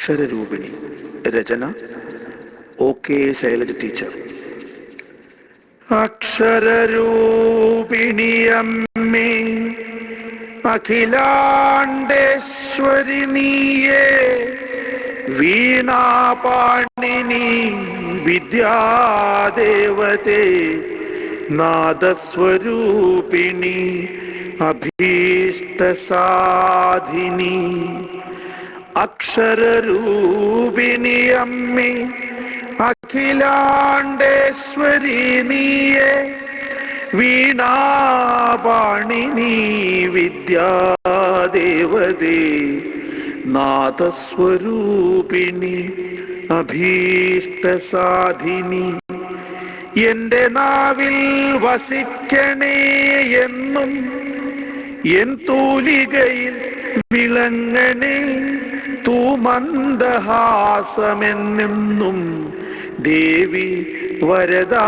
അക്ഷരരൂപിണി. രചന OK Shailaja teacher. അക്ഷരരൂപിണി അമ്മേ അഖിലാണ്ടേശ്വരി നീയേ, വീണാപാണിനി വിദ്യാദേവതേ, നാദസ്വരൂപിണി അഭീഷ്ടസാധിനി. അക്ഷരരൂപിണി അമ്മേ അഖിലാണ്ടേശ്വരി നീയേ, വീണാപാണിനി വിദ്യാദേവതേ, നാദസ്വരൂപിണി അഭീഷ്ടസാധിനി. എന്റെ നാവിൽ വസിക്കണേ എന്നും, എൻ തൂലികയിൽ വിളങ്ങണേ തൂമന്ദഹാസമെന്നെന്നും. ദേവി വരദായനിയമ്മേ,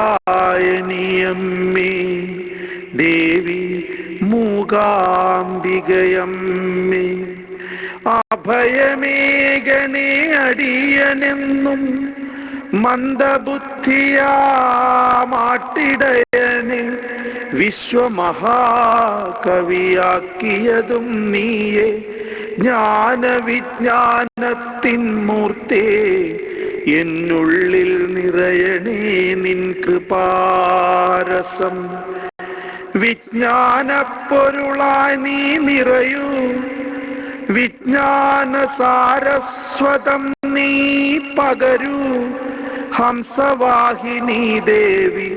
ദേവി മൂകാംബികയമ്മേ, അഭയമേകണേ അടിയനെന്നും. മന്ദബുദ്ധിയാമാട്ടിടയനെ വിശ്വമഹാകവിയാക്കിയതും നീയേ, ജ്ഞാനവിജ്ഞാനത്തിൻ മൂർത്തേ, എന്നുള്ളിൽ നിറയണേ നിൻ കൃപാരസം. വിജ്ഞാനപ്പൊരുളായി നീ നിറയൂ, വിജ്ഞാന സാരസ്വതം നീ പകരൂ. ഹംസവാഹിനി ദേവി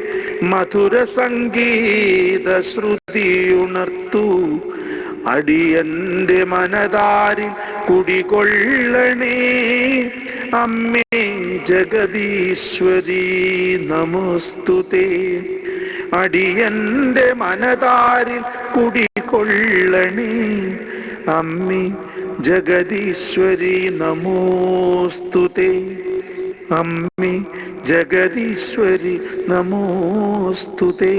മധുര സംഗീത ശ്രുതിയുണർത്തു. അടിയന്റെ മനതാരിൽ കുടികൊള്ളണേ അമ്മേ ജഗദീശ്വരി നമോസ്തുതേ. അടിയന്റെ മനതാരിൽ കുടികൊള്ളണേ അമ്മേ ജഗദീശ്വരി നമോസ്തുതേ. അമ്മേ ജഗദീശ്വരി നമോസ്തുതേ.